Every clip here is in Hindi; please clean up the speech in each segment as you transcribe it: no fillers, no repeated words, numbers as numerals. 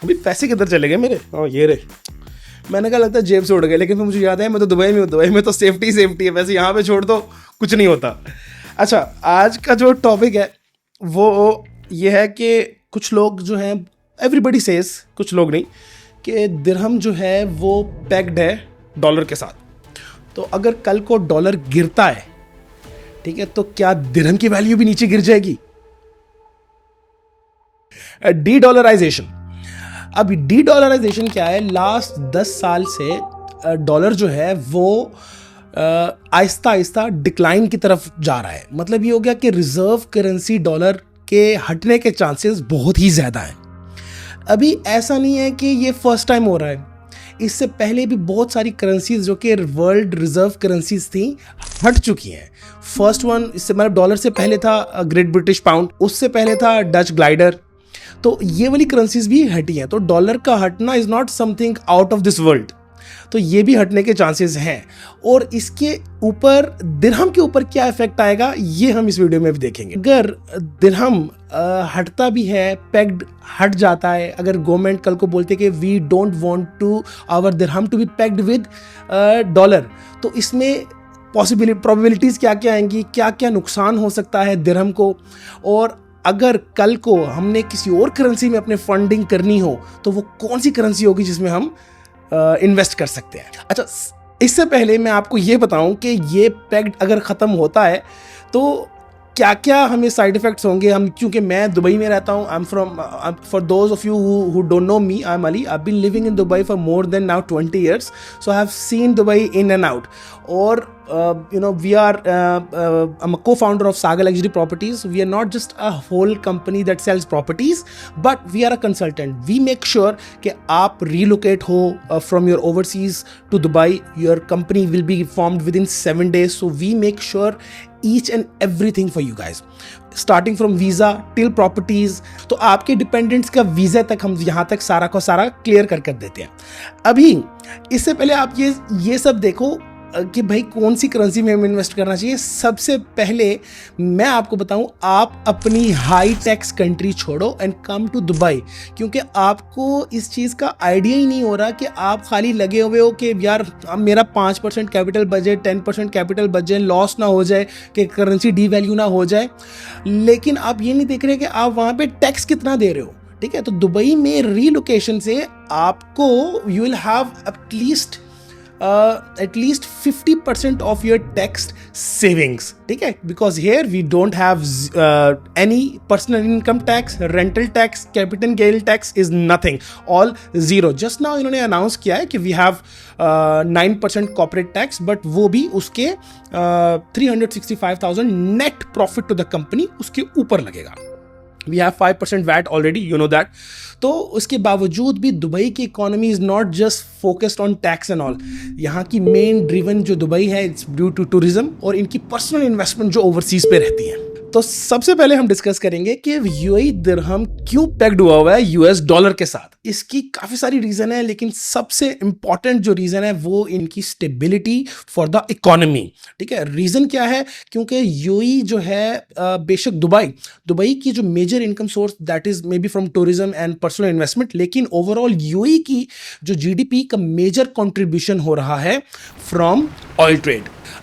अभी पैसे किधर चले गए मेरे? हाँ ये रहे। मैंने कहा लगता है जेब से उड़ गए, लेकिन फिर मुझे याद है मैं तो दुबई में हूँ, दुबई में तो सेफ्टी है, वैसे यहाँ पे छोड़ दो कुछ नहीं होता। अच्छा, आज का जो टॉपिक है वो ये है कि कुछ लोग जो हैं, एवरीबडी सेज, कुछ लोग नहीं, कि दिरहम जो है वो पैक्ड है डॉलर के साथ। तो अगर कल को डॉलर गिरता है, ठीक है, तो क्या दिरहम की वैल्यू भी नीचे गिर जाएगी? Dedollarisation. अब डी डॉलराइजेशन क्या है? लास्ट 10 साल से डॉलर जो है वो आहिस्ता आहिस्ता डिक्लाइन की तरफ जा रहा है। मतलब ये हो गया कि रिजर्व करेंसी डॉलर के हटने के चांसेस बहुत ही ज़्यादा हैं। अभी ऐसा नहीं है कि ये फर्स्ट टाइम हो रहा है, इससे पहले भी बहुत सारी करेंसीज जो कि वर्ल्ड रिजर्व करेंसीज थी हट चुकी हैं। फर्स्ट वन इससे मतलब डॉलर से पहले था ग्रेट ब्रिटिश पाउंड, उससे पहले था डच ग्लाइडर। तो ये वाली करेंसीज भी हटी हैं। तो डॉलर का हटना is not something out of this world, तो ये भी हटने के चांसेस हैं। और इसके ऊपर दिरहम के ऊपर क्या इफेक्ट आएगा ये हम इस वीडियो में भी देखेंगे। अगर दिरहम हटता भी है, पेग्ड हट जाता है, अगर गवर्नमेंट कल को बोलते कि we don't want to our dirham to be pegged with dollar, तो इसमें प्रोबेबिलिटीज क्या क्या आएंगी, क्या क्या नुकसान हो सकता है दिरहम को। और अगर कल को हमने किसी और करेंसी में अपने फंडिंग करनी हो तो वो कौन सी करेंसी होगी जिसमें हम इन्वेस्ट कर सकते हैं। अच्छा, इससे पहले मैं आपको ये बताऊं कि ये पैक्ड अगर ख़त्म होता है तो क्या क्या हमें साइड इफ़ेक्ट्स होंगे। हम, क्योंकि मैं दुबई में रहता हूँ, I am from, for those of you who don't know me, I am Ali, I been living in Dubai for more than now 20 years, so I have seen Dubai in and out. और we are I'm a co-founder of Saga Luxury Properties. We are not just a whole company that sells properties, but we are a consultant. We make sure कि आप relocate हो from your overseas to Dubai. Your company will be formed within 7 days. So we make sure each and everything for you guys, starting from visa till properties. तो आपके डिपेंडेंट्स का वीज़ा तक हम यहाँ तक सारा का सारा क्लियर कर देते हैं। अभी इससे पहले आप ये सब देखो कि भाई कौन सी करेंसी में हमें इन्वेस्ट करना चाहिए। सबसे पहले मैं आपको बताऊं, आप अपनी हाई टैक्स कंट्री छोड़ो एंड कम टू दुबई, क्योंकि आपको इस चीज़ का आइडिया ही नहीं हो रहा कि आप खाली लगे हुए हो कि यार मेरा 5% capital budget, 10% capital budget, loss ना हो जाए, कि करेंसी डीवैल्यू ना हो जाए। लेकिन आप ये नहीं देख रहे कि आप वहाँ पे टैक्स कितना दे रहे हो। ठीक है, तो दुबई में रीलोकेशन से आपको you will have at least 50% of your tax savings. ठीक है, because here we don't have any personal income tax, rental tax, capital gain tax is nothing, all zero. Just now इन्होंने announce किया है कि we have 9% corporate tax, but वो भी उसके 365,000 net profit to the company उसके ऊपर लगेगा। We have 5% VAT already, you know that. तो उसके बावजूद भी दुबई की economy is not just focused on tax and all. यहाँ की मेन ड्रिवन जो दुबई है, इट्स ड्यू टू टूरिज्म और इनकी पर्सनल इन्वेस्टमेंट जो ओवरसीज पे रहती है। तो सबसे पहले हम डिस्कस करेंगे कि यूएई दिरहम क्यों पैक्ड हुआ है यूएस डॉलर के साथ। इसकी काफी सारी रीजन है, लेकिन सबसे इंपॉर्टेंट जो रीजन है वो इनकी स्टेबिलिटी फॉर द इकोनॉमी। ठीक है, रीजन क्या है? क्योंकि यूएई जो है, बेशक दुबई की जो major income source that is maybe from tourism and personal investment, लेकिन ओवरऑल यूएई की जो जीडीपी का मेजर कंट्रीब्यूशन हो रहा है फ्रॉम ऑयल ट्रेड।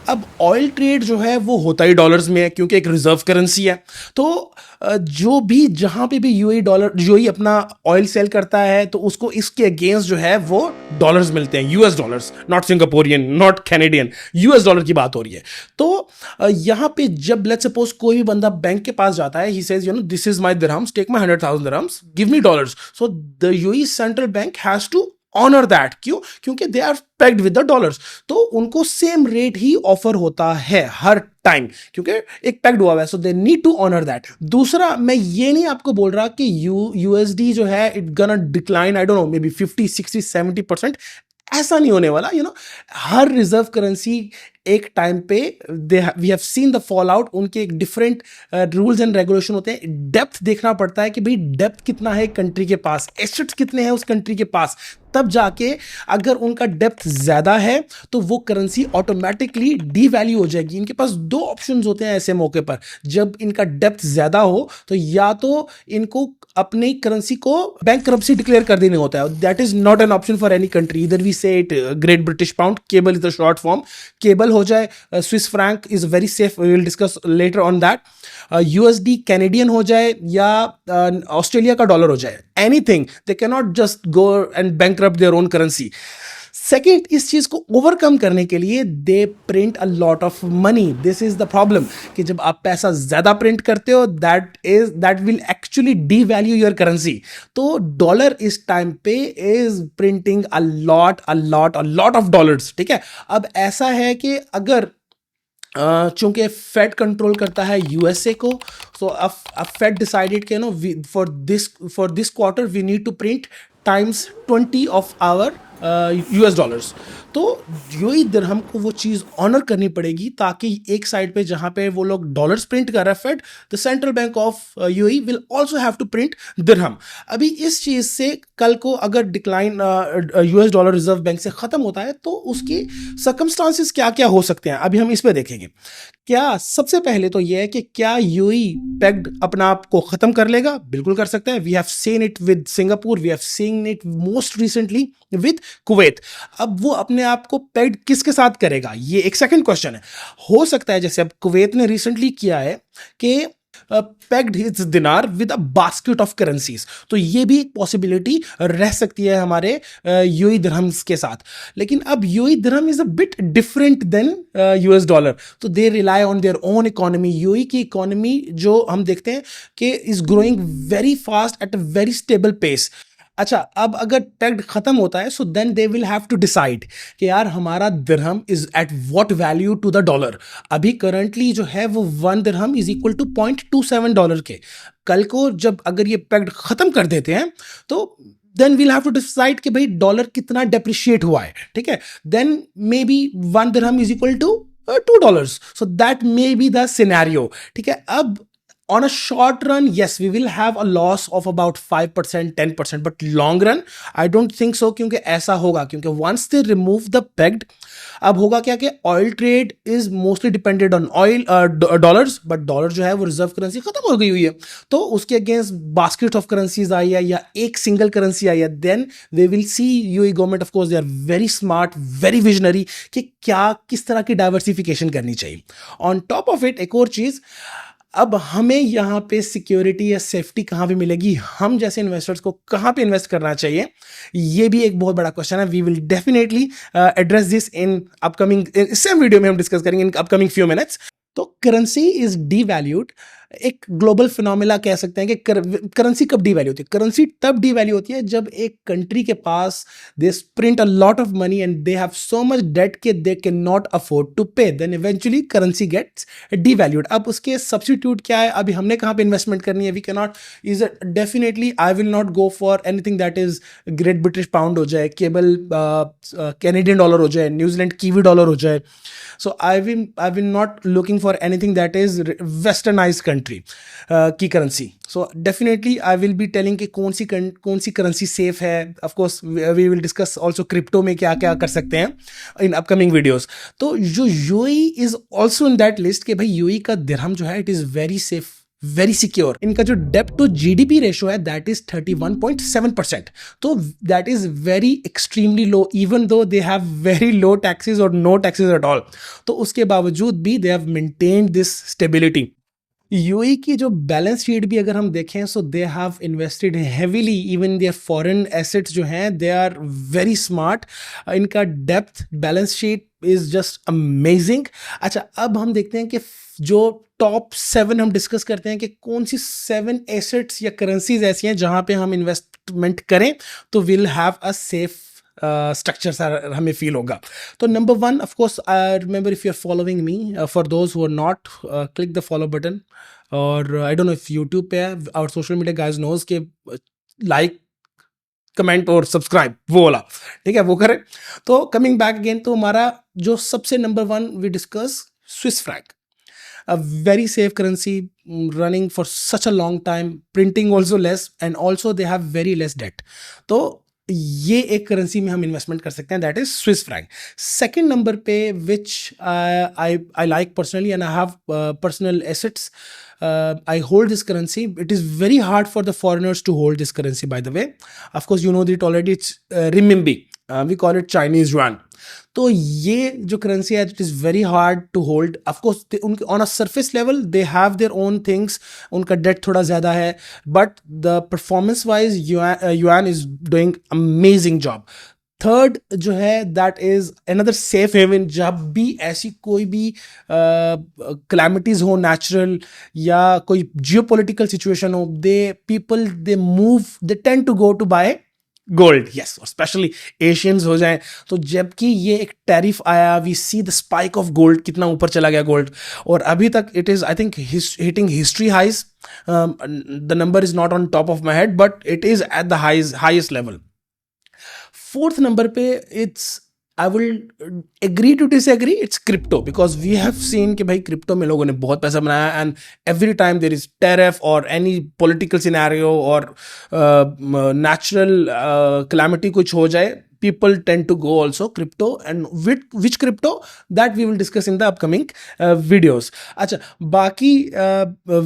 अब ऑयल ट्रेड जो है वो होता ही डॉलर्स में है, क्योंकि एक रिजर्व करेंसी है। तो जो भी जहां पे भी यूएई अपना ऑयल सेल करता है तो उसको इसके अगेंस्ट जो है वो डॉलर्स मिलते हैं, US dollars, not Singaporean, not Canadian, US dollar की बात हो रही है। तो यहां पे जब लेट्स सपोज कोई भी बंदा बैंक के पास जाता है, he says this is my dirhams, take my 100,000 dirhams, give me dollars. So the UAE central bank has to honour that. क्यों? क्योंकि they are pegged with the dollars, तो उनको सेम रेट ही ऑफर होता है हर टाइम, क्योंकि एक पैक्ड हुआ है, so they need to honour that. दूसरा, मैं ये नहीं आपको बोल रहा कि यूएसडी जो है it gonna decline, I don't know, maybe 50, 60, 70%, ऐसा नहीं होने वाला। हर रिजर्व करेंसी एक टाइम पे we have seen the fall out, उनके एक डिफरेंट रूल्स एंड रेगुलेशन होते हैं। डेप्थ देखना पड़ता है कि भाई डेप्थ कितना है कंट्री के पास, एसेट्स कितने हैं उस कंट्री के पास, तब जाके अगर उनका डेप्थ ज़्यादा है तो वो करेंसी ऑटोमेटिकली डीवैल्यू हो जाएगी। इनके पास दो ऑप्शंस होते हैं ऐसे मौके पर, जब इनका डेप्थ ज़्यादा हो तो या तो इनको अपनी करेंसी को बैंकरप्सी डिक्लेयर कर देने होता है। That is not an option for any country. इधर we say it Great British pound, cable is the short form, cable हो जाए, Swiss franc is very safe, we will discuss later on that, USD Canadian हो जाए या ऑस्ट्रेलिया का डॉलर हो जाए, anything, they can not just go and bankrupt their own currency. Second, इस चीज को ओवरकम करने के लिए they print a lot of money. This is the problem कि जब आप पैसा ज्यादा प्रिंट करते हो that will actually devalue your currency. तो डॉलर इस टाइम पे is printing a lot of dollars. ठीक है, अब ऐसा है कि अगर चूंकि फेड कंट्रोल करता है यूएसए को, सो अब फेड डिसाइडेड कि no for this quarter we need to print times 20 of our US dollars. तो यूएई दिरहम को वो चीज़ ऑनर करनी पड़ेगी, ताकि एक साइड पे जहाँ पे वो लोग डॉलर्स प्रिंट कर रहा है Fed, the central bank of UAE will also have to print dirham. अभी इस चीज़ से कल को अगर decline US dollar reserve bank से ख़त्म होता है तो उसकी सर्कमस्टांसिस क्या क्या हो सकते हैं, अभी हम इस पे देखेंगे। क्या सबसे पहले तो यह है कि क्या यूएई पेग्ड अपना आप को ख़त्म कर लेगा? बिल्कुल कर सकता है। We have seen it with Singapore, we have seen it most recently with Kuwait. अब वो अपने आप को पेग्ड किसके साथ करेगा, ये एक सेकंड क्वेश्चन है। हो सकता है जैसे अब कुवैत ने रिसेंटली किया है कि pegged its dinar with a basket of currencies, तो ये भी एक पॉसिबिलिटी रह सकती है हमारे यूएई दिरहम्स के साथ। लेकिन अब UAE dirham is a bit different than US dollar, तो they rely on their own economy. UAE की इकोनॉमी जो हम देखते हैं कि is growing very fast at a very stable pace. अच्छा, अब अगर पेग्ड खत्म होता है so then they will have to decide कि यार हमारा dirham is at what value to the dollar. अभी करंटली जो है वो 1 दिरहम इज इक्वल टू $0.27 के। कल को जब अगर ये पेग्ड खत्म कर देते हैं तो then we'll have to decide कि भाई डॉलर कितना डेप्रिशिएट हुआ है। ठीक है, then maybe 1 dirham is equal to $2, so that may be the scenario। ठीक है, अब on a short run, yes, we will have a loss of about 5%, 10%, but long run, I don't think so, क्योंकि ऐसा होगा, क्योंकि once they remove the pegged, अब होगा क्या कि oil trade is mostly depended on oil dollars, but dollar जो है वो रिजर्व करेंसी खत्म हो गई हुई है, तो उसके अगेंस्ट बास्केट ऑफ करेंसीज आई है या एक सिंगल करेंसी आई है, then they will see UAE government, of course they are very smart, very visionary, कि क्या किस तरह की डाइवर्सिफिकेशन करनी चाहिए। ऑन टॉप ऑफ इट एक और चीज़, अब हमें यहाँ पे सिक्योरिटी या सेफ्टी कहाँ पे मिलेगी, हम जैसे इन्वेस्टर्स को कहाँ पे इन्वेस्ट करना चाहिए, ये भी एक बहुत बड़ा क्वेश्चन है। We will definitely address this in upcoming, same video में हम डिस्कस करेंगे इन अपकमिंग फ्यू मिनट्स। तो करेंसी इज डीवैल्यूड, एक ग्लोबल फिनोमिना कह सकते हैं कि करेंसी कब डीवैल्यू होती है। करेंसी तब डीवैल्यू होती है जब एक कंट्री के पास they print a lot of money and they have so much debt के they can not afford to pay, then eventually currency gets devalued. अब उसके सब्स्टिट्यूट क्या है, अभी हमने कहाँ पे इन्वेस्टमेंट करनी है, we can not is definitely I will not go for anything that is Great British pound हो जाए, केबल कैनेडियन डॉलर हो जाए, न्यूजीलैंड कीवी डॉलर हो जाए। So I will not looking for anything that is westernized country की currency. So definitely I will be telling कि कौन सी करेंसी सेफ है। Of course we will discuss also crypto में क्या क्या कर सकते हैं in upcoming videos। तो जो UAE is also in that list कि भाई यूएई का दिरहम जो है it is very safe, very secure. इनका जो डेप्ट टू जीडीपी रेशो है दैट इज 31.7%, तो that is very extremely low, even though they have very low taxes और नो टैक्सेस एट ऑल, तो उसके बावजूद भी they have maintained this stability. UAE की जो बैलेंस शीट भी अगर हम देखें so they have invested heavily, even their foreign assets जो हैं दे आर वेरी स्मार्ट। इनका depth balance sheet is just amazing. अच्छा, अब हम देखते हैं कि जो टॉप 7 हम डिस्कस करते हैं कि कौन सी 7 एसेट्स या करेंसीज ऐसी हैं जहां पे हम इन्वेस्टमेंट करें तो will have a safe structure हमें फील होगा। तो number 1, of course I remember, if you are following me, for those who are not, click the follow button, और I don't know if YouTube पे है, और सोशल मीडिया गाइज नोज के लाइक, कमेंट और सब्सक्राइब वो वाला, ठीक है, वो करें। तो कमिंग बैक अगेन, तो हमारा जो सबसे number 1 we discuss Swiss franc, a very safe currency, running for such a long time, printing also less, and also they have very less debt। तो ये एक करेंसी में हम इन्वेस्टमेंट कर सकते हैं, that is Swiss franc. Second number पे which I like personally and I have personal assets, I hold this currency. It is very hard for the foreigners to hold this currency, by the way. Of course, you know it already. It's renminbi. We call it Chinese yuan. तो ये जो करेंसी है, it is very hard to hold. Of course उनके on a surface level they have their own things, उनका डेट थोड़ा ज़्यादा है, but the performance wise yuan is doing amazing job. Third जो है that is another safe haven. जब भी ऐसी कोई भी क्लैमिटीज हो नेचुरल या कोई जियोपॉलिटिकल सिचुएशन हो, they move, they tend to go to buy gold. Yes, और स्पेशली एशियंस हो जाएं. तो जबकि ये एक टैरिफ आया, we see the spike of gold, कितना ऊपर चला गया गोल्ड, और अभी तक it is I think hitting history highs. The number is not on top of my head but it is at the highest level. Fourth number पे it's, I will agree to disagree, it's crypto, because we have seen कि भाई क्रिप्टो में लोगों ने बहुत पैसा बनाया, and every time there is tariff or any political scenario or natural calamity कुछ हो जाए, people tend to go also crypto. And which crypto, that we will discuss in the upcoming videos. अच्छा, बाकी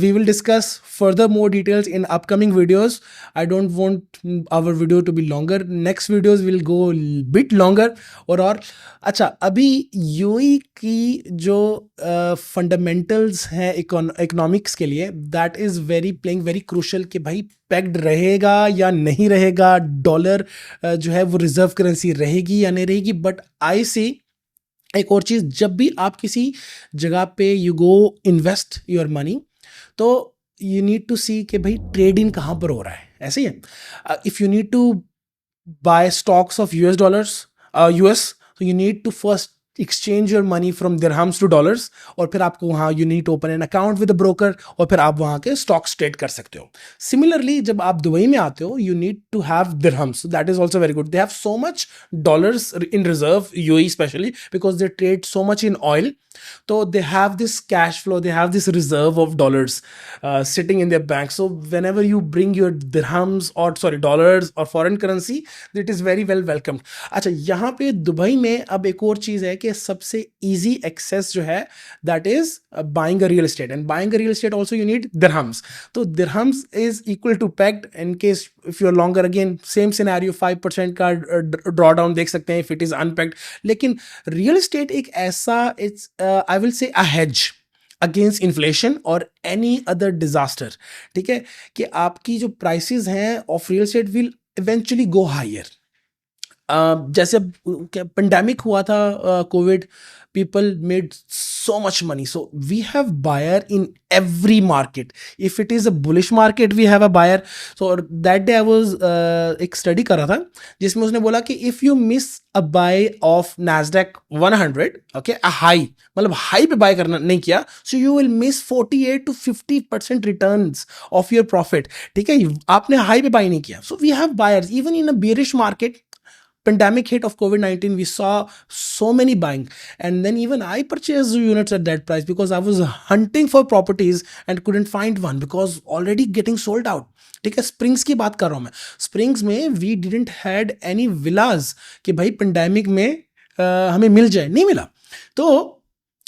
we will discuss further more details in upcoming videos. I don't want our video to be longer. Next videos will go bit longer. और अच्छा, अभी यूएई की जो फंडामेंटल्स हैं इकोनॉमिक्स के लिए, that is playing very crucial कि भाई पेग्ड रहेगा या नहीं रहेगा, डॉलर जो है वो रिजर्व करेंसी रहेगी या नहीं रहेगी. बट आई सी एक और चीज़, जब भी आप किसी जगह पे you go invest your money, तो यू नीड टू सी कि भाई ट्रेड इन कहाँ पर हो रहा है. ऐसे ही है, if you need to buy stocks of US dollars, US, so you need to first exchange your money from dirhams to dollars, और फिर आपको वहाँ you need to open an account with a broker, और फिर आप वहाँ के stocks trade कर सकते हो. Similarly, जब आप दुबई में आते हो, you need to have dirhams, so that is also very good. They have so much dollars in reserve, UAE especially, because they trade so much in oil. So they have this cash flow, they have this reserve of dollars sitting in their bank. So whenever you bring your dirhams or dollars or foreign currency, it is very well welcomed. अच्छा, यहाँ पे दुबई में अब एक और चीज़ है कि सबसे easy access जो है, that is buying a real estate, and buying a real estate also you need dirhams. तो dirhams is equal to pegged. In case if you're longer, again same scenario, 5% का drawdown देख सकते हैं if it is unpegged. लेकिन real estate एक ऐसा, it's I will say a hedge against inflation or any other disaster. ठीक है, कि आपकी जो prices हैं of real estate will eventually go higher. जैसे पेंडेमिक हुआ था, Covid, people made so much money. So we have buyer in every market. If it is a bullish market, we have a buyer. So that day I was एक study कर रहा था जिसमें उसने बोला कि if you miss a buy of Nasdaq 100, okay, a high, मतलब हाई पे बाय करना नहीं किया, so you will miss 48 to 50% returns of your profit. ठीक है, आपने हाई पे बाय नहीं किया. So we have buyers even in a bearish market. Pandemic hit of COVID-19, we saw so many buying, and then even I purchased units at that price because I was hunting for properties and couldn't find one because already getting sold out. ठीक है, स्प्रिंग्स की बात कर रहा हूँ मैं. स्प्रिंग्स में we didn't had any villas कि भाई पेंडेमिक में हमें मिल जाए, नहीं मिला. तो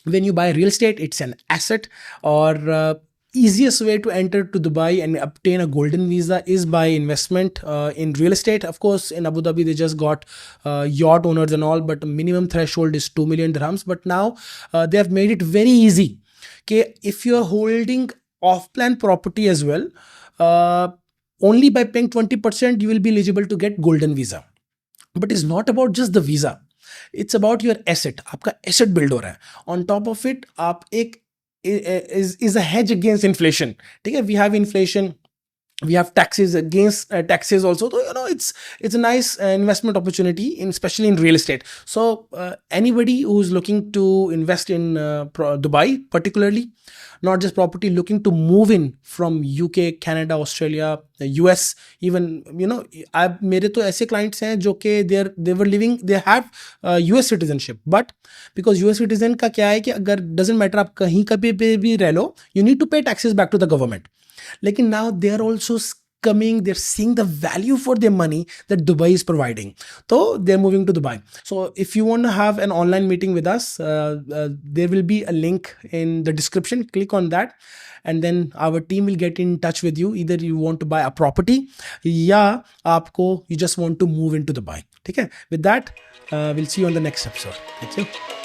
when you buy real estate, it's an asset. और easiest way to enter to Dubai and obtain a golden visa is by investment in real estate. Of course, in Abu Dhabi they just got yacht owners and all, but minimum threshold is 2 million dirhams. But now they have made it very easy. Okay, if you are holding off-plan property as well, only by paying 20% you will be eligible to get golden visa. But it's not about just the visa. It's about your asset. आपका asset build हो रहा है. On top of it, आप एक is a hedge against inflation. ठीक है, we have inflation, we have taxes against taxes also. So you know, it's a nice investment opportunity especially in real estate. So anybody who's looking to invest in Dubai particularly, not just property, looking to move in from UK, Canada, Australia, US, even, you know, मेरे तो ऐसे clients हैं जो कि they were living, they have US citizenship, but because US citizen का क्या है कि अगर doesn't matter आप कहीं कभी भी रह लो, you need to pay taxes back to the government. लेकिन now they are also coming, they're seeing the value for their money that Dubai is providing. So they're moving to Dubai. So if you want to have an online meeting with us, there will be a link in the description. Click on that, and then our team will get in touch with you. Either you want to buy a property, या आपको you just want to move into Dubai. ठीक है? With that, we'll see you on the next episode. Thank you.